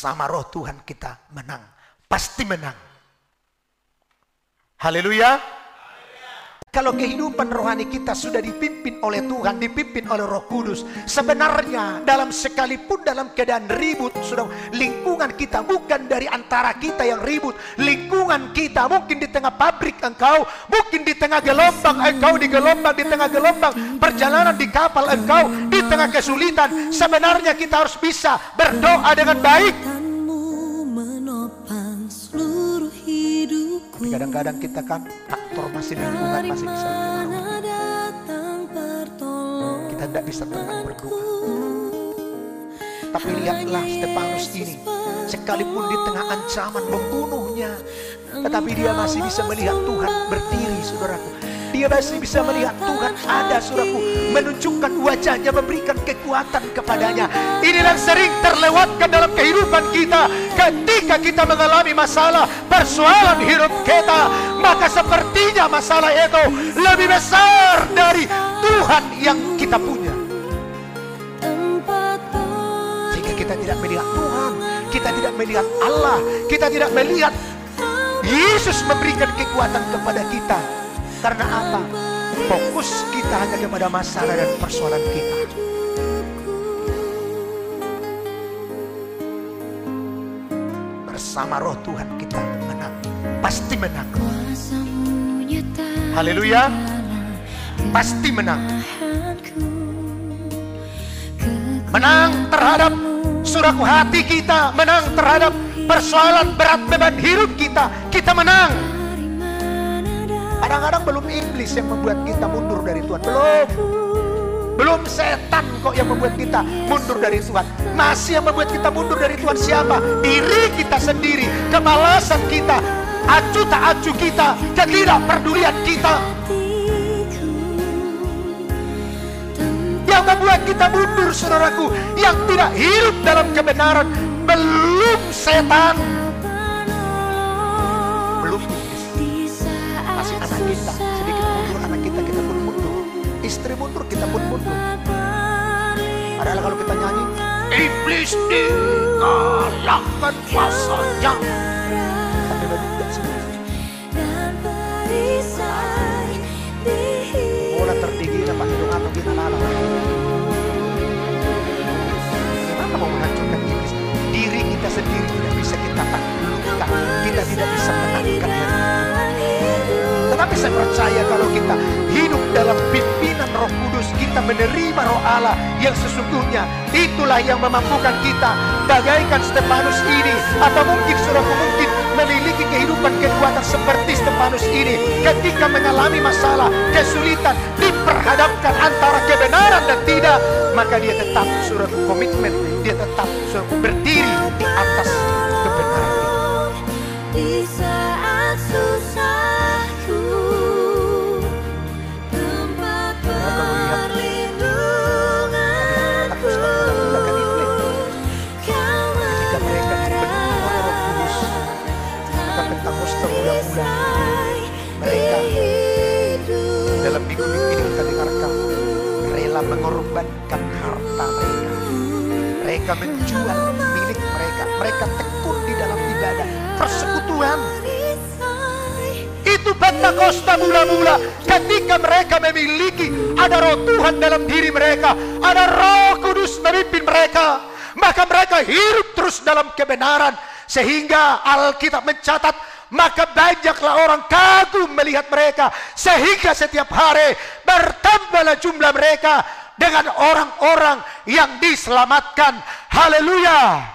bersama roh Tuhan kita menang. Pasti menang. Haleluya. Kalau kehidupan rohani kita sudah dipimpin oleh Tuhan, dipimpin oleh Roh Kudus, sebenarnya dalam sekalipun dalam keadaan ribut, saudara, lingkungan kita bukan dari antara kita yang ribut. Lingkungan kita mungkin di tengah pabrik engkau, mungkin di tengah gelombang engkau, di tengah gelombang perjalanan di kapal engkau, di tengah kesulitan. Sebenarnya kita harus bisa berdoa dengan baik. Tapi kadang-kadang kita kan aktor masih lingkungan, masih bisa kita tidak bisa tenang berdoa. Tapi lihatlah Stefanus ini, sekalipun di tengah ancaman membunuhnya, tetapi dia masih bisa melihat Tuhan berdiri, saudaraku. Dia masih bisa melihat Tuhan ada, saudaraku, menunjukkan wajahnya, memberikan kekuatan kepadanya. Inilah sering terlewatkan dalam kehidupan kita. Ketika kita mengalami masalah, persoalan hidup kita, maka sepertinya masalah itu lebih besar dari Tuhan yang kita punya. Jika kita tidak melihat Tuhan, kita tidak melihat Allah, kita tidak melihat Yesus memberikan kekuatan kepada kita. Karena apa? Fokus kita hanya kepada masalah dan persoalan kita. Bersama roh Tuhan kita menang. Pasti menang. Haleluya. Pasti menang. Menang terhadap suraku hati kita. Menang terhadap persoalan berat beban hidup kita. Kita menang. Kadang-kadang belum iblis yang membuat kita mundur dari Tuhan. Belum setan kok yang membuat kita mundur dari Tuhan. Masih yang membuat kita mundur dari Tuhan siapa? Diri kita sendiri, kemalasan kita, acuh tak acuh kita, ketidakpedulian kita. Yang membuat kita mundur, saudaraku, yang tidak hidup dalam kebenaran. Belum setan, belum iblis. Masih anak kita, sedikit mundur anak kita, kita pun mundur. Istri mundur, kita pun mundur. Padahal kalau kita nyanyi, iblis dikalahkan masanya, tapi bagi tidak sendiri. Bola terdigi dapat hidung atau kita lalang. Gimana mau menghancurkan iblis? Diri kita sendiri tidak bisa kita taklukkan, kita tidak bisa menangkannya. Tetapi saya percaya kalau kita hidup dalam pimpinan Roh Kudus, kita menerima Roh Allah yang sesungguhnya, itulah yang memampukan kita bagaikan Stefanus ini. Atau mungkin saudaraku mungkin memiliki kehidupan kekuatan seperti Stefanus ini. Ketika mengalami masalah, kesulitan, diperhadapkan antara kebenaran dan tidak, maka dia tetap saudaraku komitmen, dia tetap saudaraku berdiri di atas kebenaran itu. Di saat susahku, tempat perlindunganku, ketika mereka dipenuhi oleh Roh Kudus, maka Pentakosta bulan-bulan mereka dalam minggu-minggu ini kita dengarkan rela mengorbankan harta mereka. Mereka menjual milik mereka. Mereka tekun di dalam ibadah persekutuan. Itu Pentakosta mula-mula ketika mereka memiliki ada roh Tuhan dalam diri mereka, ada Roh Kudus memimpin mereka, maka mereka hidup terus dalam kebenaran. Sehingga Alkitab mencatat, maka banyaklah orang kagum melihat mereka, sehingga setiap hari bertambahlah jumlah mereka dengan orang-orang yang diselamatkan. Haleluya.